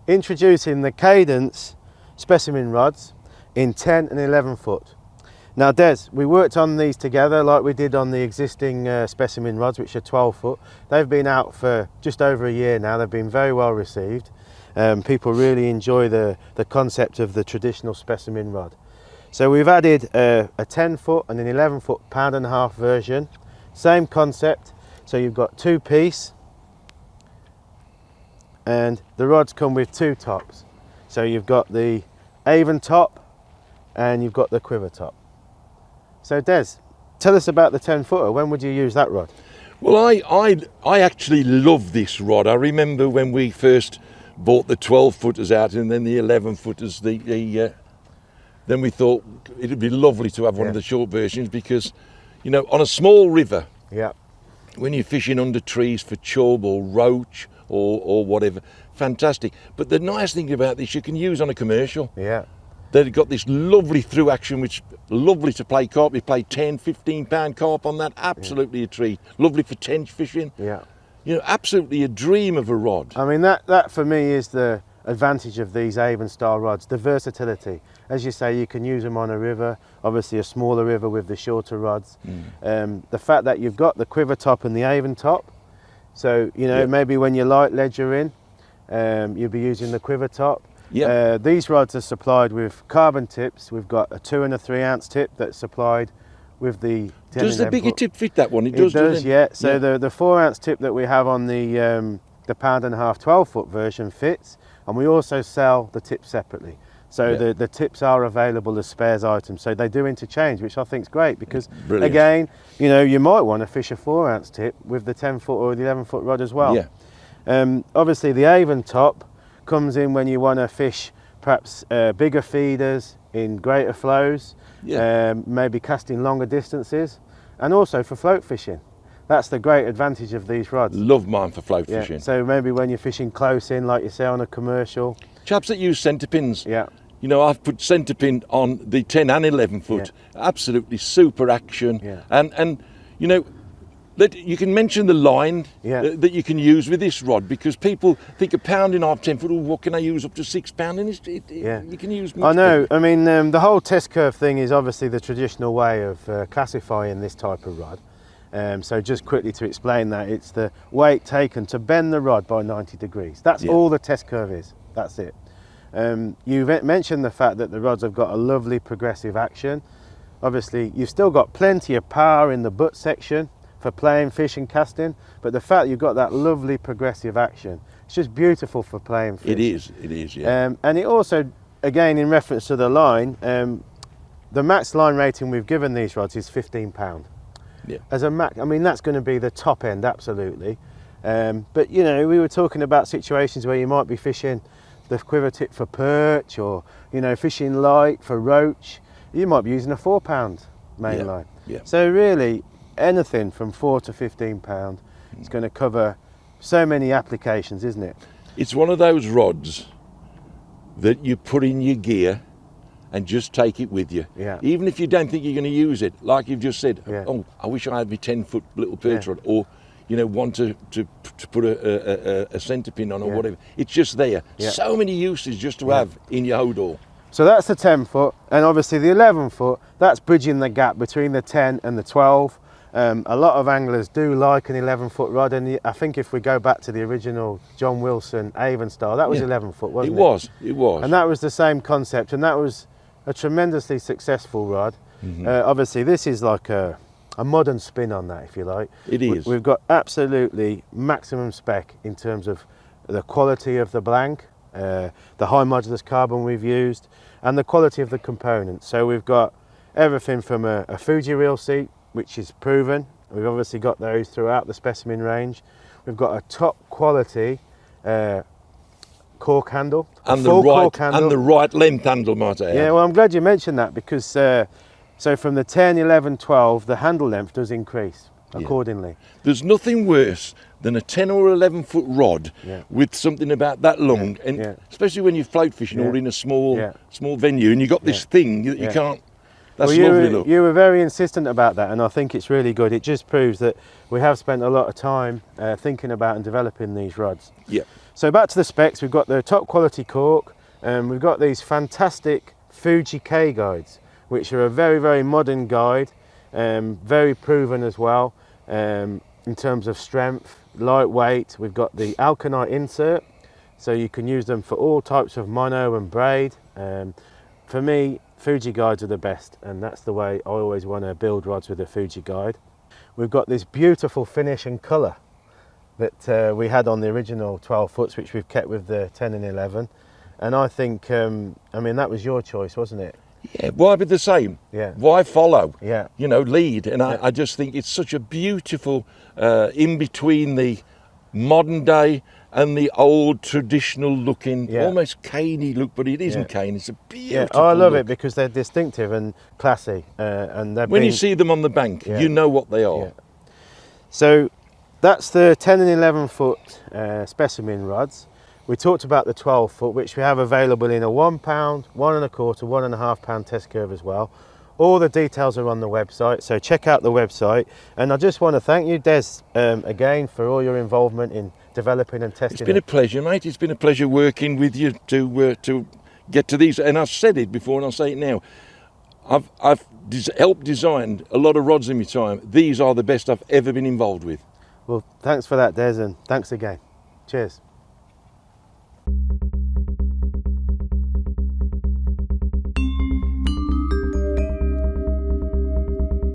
introducing the Cadence Specimen Rods in 10 and 11 foot. Now Des, we worked on these together like we did on the existing Specimen Rods, which are 12 foot. They've been out for just over a year now. They've been very well received. People really enjoy the concept of the traditional Specimen Rod. So we've added a 10 foot and an 11 foot £1.5 version. Same concept. So you've got 2-piece, and the rods come with 2 tops. So you've got the Avon top and you've got the quiver top. So Des, tell us about the 10 footer. When would you use that rod? Well, I actually love this rod. I remember when we first bought the 12 footers out and then the 11 footers, then we thought it'd be lovely to have one of the short versions because, you know, on a small river, when you're fishing under trees for chub or roach or whatever, fantastic. But the nice thing about this, you can use on a commercial. They've got this lovely through action, which lovely to play carp. You play 10, 15 pound carp on that, absolutely a treat. Lovely for tench fishing. You know, absolutely a dream of a rod. I mean, that for me is the advantage of these Avon style rods, the versatility. As you say, you can use them on a river, obviously a smaller river with the shorter rods. The fact that you've got the quiver top and the Avon top, so, you know, maybe when you're light ledger in, you'll be using the quiver top. These rods are supplied with carbon tips. We've got a 2 and a 3 ounce tip that's supplied with the 10. Does the bigger tip fit that one? It does, yeah. So the 4 ounce tip that we have on the £1.5 12 foot version fits, and we also sell the tips separately. So the tips are available as spares items. So they do interchange, which I think is great because again, you know, you might want to fish a 4 ounce tip with the 10 foot or the 11 foot rod as well. Obviously the Avon top comes in when you want to fish perhaps bigger feeders in greater flows, maybe casting longer distances, and also for float fishing. That's the great advantage of these rods. Love mine for float fishing. So maybe when you're fishing close in, like you say on a commercial. Chaps that use centre pins. You know, I've put centre pin on the 10 and 11 foot. Absolutely super action. And you know, that you can mention the line that you can use with this rod because people think £1.5 10 foot. Oh, what can I use up to £6? And you can use. I know. I mean, the whole test curve thing is obviously the traditional way of classifying this type of rod. So just quickly to explain that, it's the weight taken to bend the rod by 90 degrees. That's all the test curve is. That's it. You mentioned the fact that the rods have got a lovely progressive action. Obviously, you've still got plenty of power in the butt section for playing fish and casting, but the fact you've got that lovely progressive action, it's just beautiful for playing fish. It is, yeah. And it also, again, in reference to the line, the max line rating we've given these rods is £15. As a max, I mean, that's going to be the top end, absolutely. But, you know, we were talking about situations where you might be fishing the quiver tip for perch or, you know, fishing light for roach. You might be using a £4 main line. So really, anything from £4 to £15 is going to cover so many applications, isn't it? It's one of those rods that you put in your gear and just take it with you. Even if you don't think you're going to use it, like you've just said, oh, I wish I had my 10 foot little perch rod, or, you know, want to put a centre pin on or whatever. It's just there. So many uses just to have in your hodor. So that's the 10 foot, and obviously the 11 foot, that's bridging the gap between the 10 and the 12. A lot of anglers do like an 11 foot rod, and I think if we go back to the original John Wilson Avon style, that was 11 foot, wasn't it? It was. And that was the same concept, and that was a tremendously successful rod. Obviously this is like a modern spin on that, if you like. It is. We've got absolutely maximum spec in terms of the quality of the blank, the high modulus carbon we've used, and the quality of the components. So we've got everything from a Fuji reel seat, which is proven. We've obviously got those throughout the Specimen range. We've got a top quality cork handle, and the right length handle, might I add. Yeah, well, I'm glad you mentioned that because so from the 10, 11, 12, the handle length does increase accordingly. There's nothing worse than a 10 or 11 foot rod with something about that long, and especially when you're float fishing or in a small venue, and you've got this thing that you can't. That's Well, lovely, look. you were very insistent about that, and I think it's really good. It just proves that we have spent a lot of time thinking about and developing these rods. Yeah. So back to the specs, we've got the top quality cork, and we've got these fantastic Fuji K guides, which are a very, very modern guide, very proven as well in terms of strength, lightweight. We've got the alkanite insert, so you can use them for all types of mono and braid. For me, Fuji guides are the best, and that's the way I always want to build rods, with a Fuji guide. We've got this beautiful finish and colour that we had on the original 12 foots, which we've kept with the 10 and 11. And I think, I mean, that was your choice, wasn't it? Yeah, why be the same? Yeah. Why follow? Yeah. You know, lead. And I just think it's such a beautiful in between the modern day and the old traditional looking, almost caney look, but it isn't cane. It's a beautiful I love look. it because they're distinctive and classy. And when you see them on the bank, you know what they are. Yeah. So that's the 10 and 11 foot specimen rods. We talked about the 12 foot, which we have available in a £1, 1 1/4, 1.5 pound test curve as well. All the details are on the website, so check out the website. And I just want to thank you, Des, again, for all your involvement in developing and testing. It's been a pleasure, mate. It's been a pleasure working with you to get to these. And I've said it before, and I'll say it now. I've helped design a lot of rods in my time. These are the best I've ever been involved with. Well, thanks for that, Des, and thanks again. Cheers.